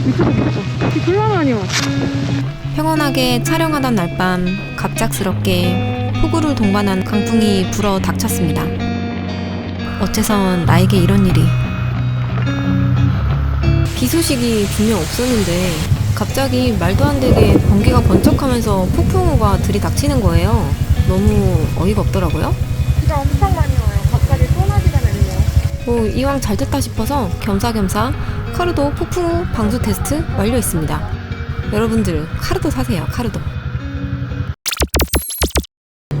미쳐버리겠다. 이 곤란하니요. 평온하게 촬영하던 날밤 갑작스럽게 폭우를 동반한 강풍이 불어 닥쳤습니다. 어째선 나에게 이런 일이. 비 소식이 분명 없었는데 갑자기 말도 안 되게 번개가 번쩍하면서 폭풍우가 들이닥치는 거예요. 너무 어이가 없더라고요. 비가 엄청 많이 와요. 갑자기 쏘나비가 내리네요. 뭐 이왕 잘 됐다 싶어서 겸사겸사 카르도 폭풍우 방수 테스트 완료했습니다. 여러분들 카르도 사세요. 카르도.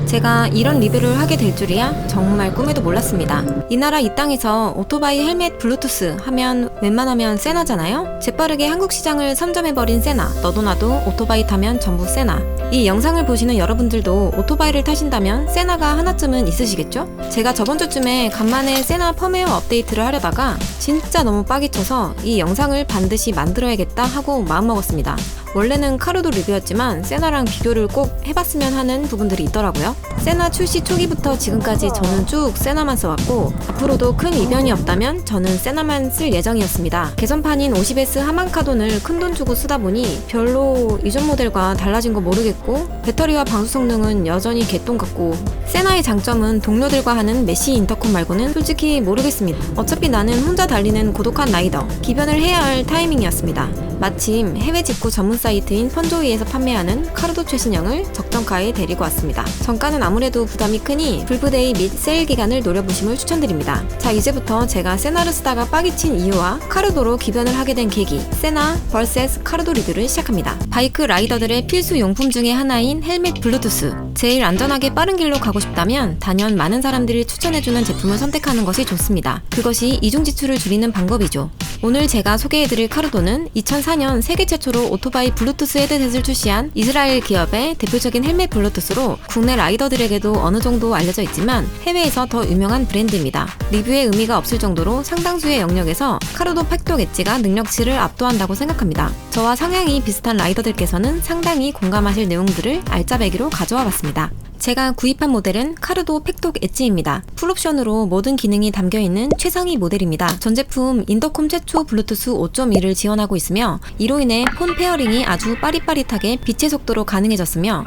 제가 이런 리뷰를 하게 될 줄이야 정말 꿈에도 몰랐습니다. 이 나라 이 땅에서 오토바이 헬멧 블루투스 하면 웬만하면 세나잖아요. 재빠르게 한국 시장을 선점해버린 세나. 너도 나도 오토바이 타면 전부 세나. 이 영상을 보시는 여러분들도 오토바이를 타신다면 세나가 하나쯤은 있으시겠죠? 제가 저번 주쯤에 간만에 세나 펌웨어 업데이트를 하려다가 진짜 너무 빡이 쳐서 이 영상을 반드시 만들어야겠다 하고 마음먹었습니다. 원래는 카르도 리뷰였지만 세나랑 비교를 꼭 해봤으면 하는 부분들이 있더라고요. 세나 출시 초기부터 지금까지 저는 쭉 세나만 써왔고 앞으로도 큰 이변이 없다면 저는 세나만 쓸 예정이었습니다. 개선판인 50S 하만카돈을 큰돈 주고 쓰다 보니 별로 이전 모델과 달라진 거 모르겠고 배터리와 방수 성능은 여전히 개똥 같고 세나의 장점은 동료들과 하는 메시 인터콤 말고는 솔직히 모르겠습니다. 어차피 나는 혼자 달리는 고독한 라이더. 기변을 해야 할 타이밍이었습니다. 마침 해외 직구 전문 사이트인 펀조이에서 판매하는 카르도 최신형을 적정가에 데리고 왔습니다. 정가는 아무래도 부담이 크니 불프데이 및 세일 기간을 노려보심을 추천드립니다. 자, 이제부터 제가 세나를 쓰다가 빡이 친 이유와 카르도로 기변을 하게 된 계기, 세나 vs 카르도 리뷰를 시작합니다. 바이크 라이더들의 필수 용품 중에 하나인 헬멧 블루투스. 제일 안전하게 빠른 길로 가고 싶다면 단연 많은 사람들이 추천해주는 제품을 선택하는 것이 좋습니다. 그것이 이중 지출을 줄이는 방법이죠. 오늘 제가 소개해드릴 카르도는 2004년 세계 최초로 오토바이 블루투스 헤드셋을 출시한 이스라엘 기업의 대표적인 헬멧 블루투스로 국내 라이더들에게도 어느 정도 알려져 있지만 해외에서 더 유명한 브랜드입니다. 리뷰에 의미가 없을 정도로 상당수의 영역에서 카르도 팩톡 엣지가 능력치를 압도한다고 생각합니다. 저와 성향이 비슷한 라이더들께서는 상당히 공감하실 내용들을 알짜배기로 가져와 봤습니다. 제가 구입한 모델은 카르도 팩톡 엣지입니다. 풀옵션으로 모든 기능이 담겨있는 최상위 모델입니다. 전 제품 인터콤 최초 블루투스 5.1을 지원하고 있으며 이로 인해 폰 페어링이 아주 빠릿빠릿하게 빛의 속도로 가능해졌으며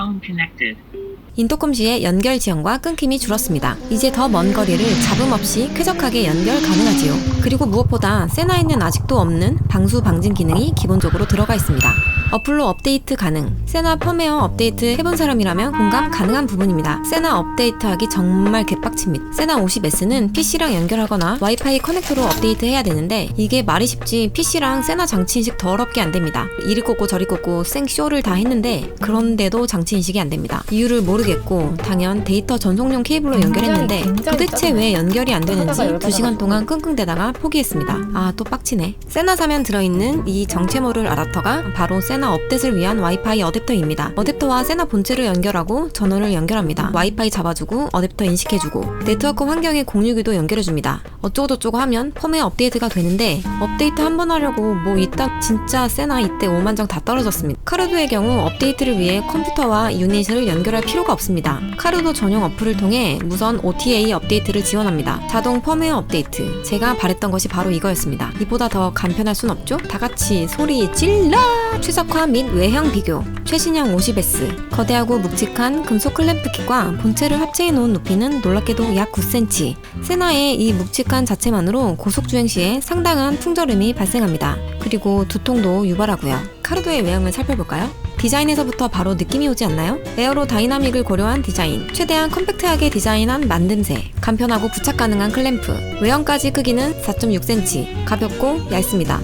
인터콤 시의 연결 지연과 끊김이 줄었습니다. 이제 더 먼 거리를 잡음 없이 쾌적하게 연결 가능하지요. 그리고 무엇보다 세나에는 아직도 없는 방수 방진 기능이 기본적으로 들어가 있습니다. 어플로 업데이트 가능. 세나 펌웨어 업데이트 해본 사람이라면 공감 가능한 부분입니다. 세나 업데이트하기 정말 개빡칩니다. 세나 50S는 PC랑 연결하거나 와이파이 커넥터로 업데이트해야 되는데 이게 말이 쉽지 PC랑 세나 장치 인식 더럽게 안 됩니다. 이리 꽂고 저리 꽂고 생쇼를 다 했는데 그런데도 장치 인식이 안 됩니다. 이유를 모르겠고 당연 데이터 전송용 케이블로 연결했는데 도대체 왜 연결이 안 되는지 2시간 동안 끙끙대다가 포기했습니다. 아, 또 빡치네. 세나 사면 들어있는 이 정체 모를 어댑터가 바로 세나 업데이트를 위한 와이파이 어댑터입니다. 어댑터와 세나 본체를 연결하고 전원을 연결합니다. 와이파이 잡아주고 어댑터 인식해주고 네트워크 환경에 공유기도 연결해줍니다. 어쩌고저쩌고 하면 펌웨어 업데이트가 되는데 업데이트 한 번 하려고 뭐 이따 진짜 세나 이때 5만정 다 떨어졌습니다. 카르도의 경우 업데이트를 위해 컴퓨터와 유닛을 연결할 필요가 없습니다. 카르도 전용 어플을 통해 무선 OTA 업데이트를 지원합니다. 자동 펌웨어 업데이트. 제가 바랬던 것이 바로 이거였습니다. 이보다 더 간편할 순 없죠? 다같이 소리 질러! 최적화 및 외형 비교. 최신형 50S. 거대하고 묵직한 금속 클램프kit과 본체를 합체해 놓은 높이는 놀랍게도 약 9cm. 세나의 이 묵직한 자체만으로 고속주행 시에 상당한 풍절음이 발생합니다. 그리고 두통도 유발하고요. 카르도의 외형을 살펴볼까요? 디자인에서부터 바로 느낌이 오지 않나요? 에어로 다이나믹을 고려한 디자인, 최대한 컴팩트하게 디자인한 만듦새, 간편하고 부착 가능한 클램프, 외형까지 크기는 4.6cm, 가볍고 얇습니다.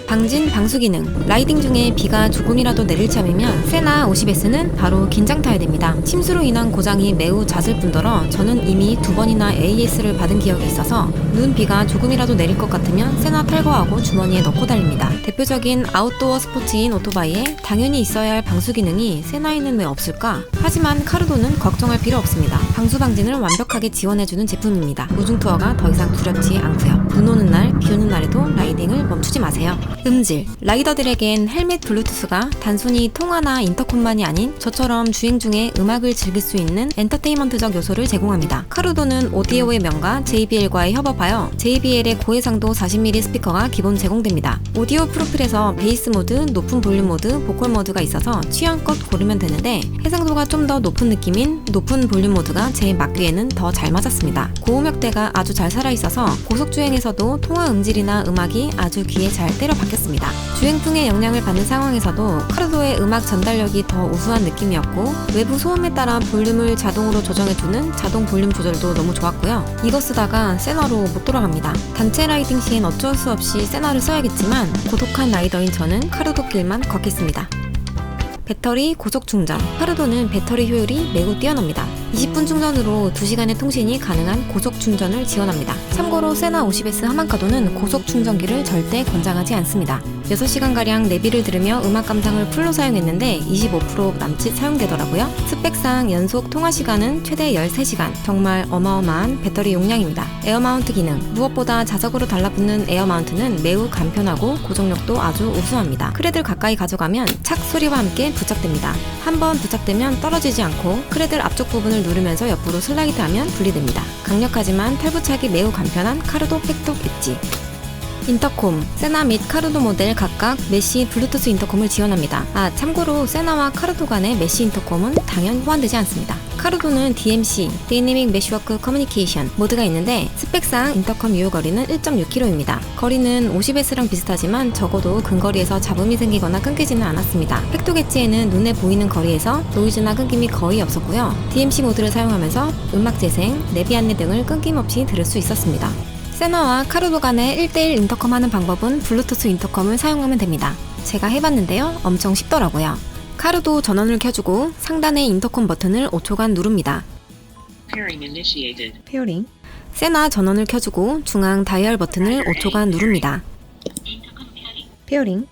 방진 방수 기능. 라이딩 중에 비가 조금이라도 내릴 참이면 세나 50S는 바로 긴장 타야 됩니다. 침수로 인한 고장이 매우 잦을 뿐더러 저는 이미 2번이나 AS를 받은 기억이 있어서 눈 비가 조금이라도 내릴 것 같으면 세나 탈거하고 주머니에 넣고 달립니다. 대표적인 아웃도어 스포츠인 오토바이에 당연히 있어야 할 방수 기능이 세나에는 왜 없을까? 하지만 카르도는 걱정할 필요 없습니다. 방수 방진을 완벽하게 지원해주는 제품입니다. 우중 투어가 더 이상 두렵지 않고요. 눈 오는 날, 비 오는 날에도 라이딩을 멈추지 마세요. 음질. 라이더들에겐 헬멧 블루투스가 단순히 통화나 인터콤만이 아닌 저처럼 주행 중에 음악을 즐길 수 있는 엔터테인먼트적 요소를 제공합니다. 카루도는 오디오의 명가 JBL과의 협업하여 JBL의 고해상도 40mm 스피커가 기본 제공됩니다. 오디오 프로필에서 베이스 모드, 높은 볼륨 모드, 보컬 모드가 있어서 취향껏 고르면 되는데 해상도가 좀 더 높은 느낌인 높은 볼륨 모드가 제 막귀에는 더 잘 맞았습니다. 고음역대가 아주 잘 살아있어서 고속주행에서도 통화 음질이나 음악이 아주 귀에 잘 때려 박혔습니다. 주행풍의 영향을 받는 상황에서도 카루도의 음악 전달력이 더 우수한 느낌이었고 외부 소음에 따라 볼륨을 자동으로 조정해주는 자동 볼륨 조절도 너무 좋았고요. 이거 쓰다가 세나로 못 돌아갑니다. 단체 라이딩 시엔 어쩔 수 없이 세나를 써야겠지만 고독한 라이더인 저는 카루도 길만 걷겠습니다. 배터리 고속 충전. 카루도는 배터리 효율이 매우 뛰어납니다. 20분 충전으로 2시간의 통신이 가능한 고속 충전을 지원합니다. 참고로 세나 50S 하만카도는 고속 충전기를 절대 권장하지 않습니다. 6시간가량 내비를 들으며 음악 감상을 풀로 사용했는데 25% 남짓 사용되더라고요. 스펙상 연속 통화 시간은 최대 13시간. 정말 어마어마한 배터리 용량입니다. 에어마운트 기능. 무엇보다 자석으로 달라붙는 에어마운트는 매우 간편하고 고정력도 아주 우수합니다. 크레들 가까이 가져가면 착 소리와 함께 부착됩니다. 한번 부착되면 떨어지지 않고 크레들 앞쪽 부분을 누르면서 옆으로 슬라이드하면 분리됩니다. 강력하지만 탈부착이 매우 간편한 카루도 팩톡 엣지. 인터콤. 세나 및 카루도 모델 각각 메쉬 블루투스 인터콤을 지원합니다. 참고로 세나와 카루도 간의 메쉬 인터콤은 당연 호환되지 않습니다. 카루도는 DMC, Dynamic Meshwork Communication 모드가 있는데 스펙상 인터컴 유효 거리는 1.6km입니다. 거리는 50S랑 비슷하지만 적어도 근거리에서 잡음이 생기거나 끊기지는 않았습니다. 팩톡 엣지에는 눈에 보이는 거리에서 노이즈나 끊김이 거의 없었고요. DMC 모드를 사용하면서 음악 재생, 내비 안내 등을 끊김없이 들을 수 있었습니다. 세나와 카루도 간의 1대1 인터컴 하는 방법은 블루투스 인터컴을 사용하면 됩니다. 제가 해봤는데요. 엄청 쉽더라고요. 카루도 전원을 켜주고 상단의 인터컴 버튼을 5초간 누릅니다. 페어링. 세나 전원을 켜주고 중앙 다이얼 버튼을 5초간 누릅니다. 페어링.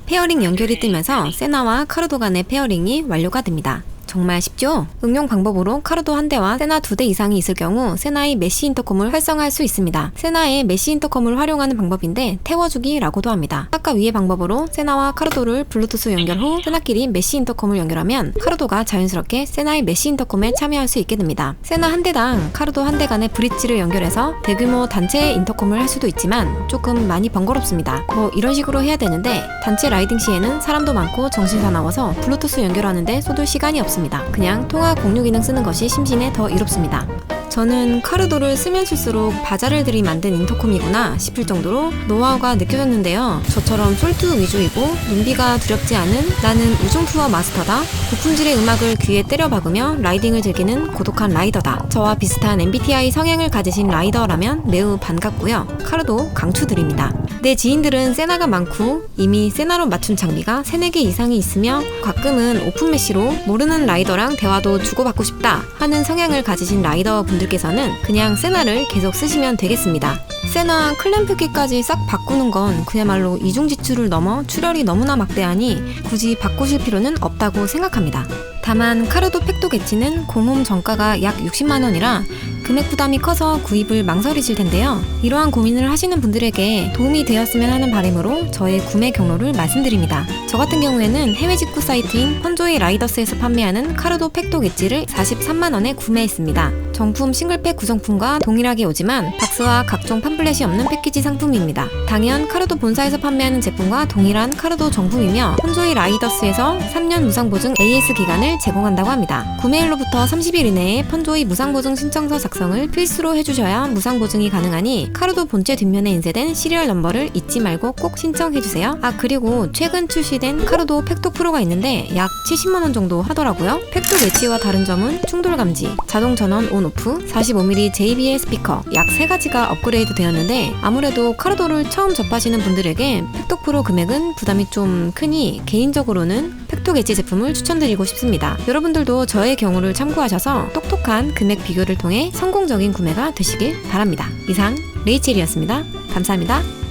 페어링 연결이 뜨면서 세나와 카루도 간의 페어링이 완료가 됩니다. 정말 쉽죠? 응용 방법으로 카루도 한 대와 세나 2대 이상이 있을 경우 세나의 메쉬 인터컴을 활성화할 수 있습니다. 세나의 메쉬 인터컴을 활용하는 방법인데 태워주기라고도 합니다. 아까 위의 방법으로 세나와 카루도를 블루투스 연결 후 세나끼리 메쉬 인터컴을 연결하면 카루도가 자연스럽게 세나의 메쉬 인터컴에 참여할 수 있게 됩니다. 세나 한 대당 카루도 한 대 간의 브릿지를 연결해서 대규모 단체 인터컴을 할 수도 있지만 조금 많이 번거롭습니다. 이런 식으로 해야 되는데 단체 라이딩 시에는 사람도 많고 정신사나워서 블루투스 연결하는데 쏟을 시간이 없습니다. 그냥 통화 공유 기능 쓰는 것이 심신에 더 이롭습니다. 저는 카루도를 쓰면 쓸수록 바자를 들이 만든 인터콤이구나 싶을 정도로 노하우가 느껴졌는데요. 저처럼 솔트 위주이고 눈비가 두렵지 않은 나는 우중투어 마스터다. 고품질의 음악을 귀에 때려 박으며 라이딩을 즐기는 고독한 라이더다. 저와 비슷한 MBTI 성향을 가지신 라이더라면 매우 반갑고요. 카루도 강추드립니다. 내 지인들은 세나가 많고 이미 세나로 맞춘 장비가 3-4개 이상이 있으며 가끔은 오픈메시로 모르는 라이더랑 대화도 주고받고 싶다 하는 성향을 가지신 라이더 분들께서는 그냥 세나를 계속 쓰시면 되겠습니다. 세나 클램프기까지 싹 바꾸는 건 그야말로 이중 지출을 넘어 출혈이 너무나 막대하니 굳이 바꾸실 필요는 없다고 생각합니다. 다만 카루도 팩톡 엣지는 공홈 정가가 약 60만원이라 금액 부담이 커서 구입을 망설이실 텐데요. 이러한 고민을 하시는 분들에게 도움이 되었으면 하는 바람으로 저의 구매 경로를 말씀드립니다. 저 같은 경우에는 해외 직구 사이트인 펀조이 라이더스에서 판매하는 카루도 팩톡 엣지를 43만원에 구매했습니다. 정품 싱글팩 구성품과 동일하게 오지만 박스와 각종 팜플렛이 없는 패키지 상품입니다. 당연 카루도 본사에서 판매하는 제품과 동일한 카루도 정품이며 펀조이 라이더스에서 3년 무상보증 AS 기간을 제공한다고 합니다. 구매일로부터 30일 이내에 펀조이 무상보증 신청서 작성을 필수로 해주셔야 무상보증이 가능하니 카루도 본체 뒷면에 인쇄된 시리얼 넘버를 잊지 말고 꼭 신청해주세요. 그리고 최근 출시된 카루도 팩톡 프로가 있는데 약 70만원 정도 하더라고요. 팩톡 엣지와 다른 점은 충돌 감지, 자동 전원 온 오프, 45mm JBL 스피커 약 3가지가 업그레이드 되었는데 아무래도 카루도를 처음 접하시는 분들에게 팩톡 프로 금액은 부담이 좀 크니 개인적으로는 팩톡 엣지 제품을 추천드리고 싶습니다. 여러분들도 저의 경우를 참고하셔서 똑똑한 금액 비교를 통해 성공적인 구매가 되시길 바랍니다. 이상 레이첼이었습니다. 감사합니다.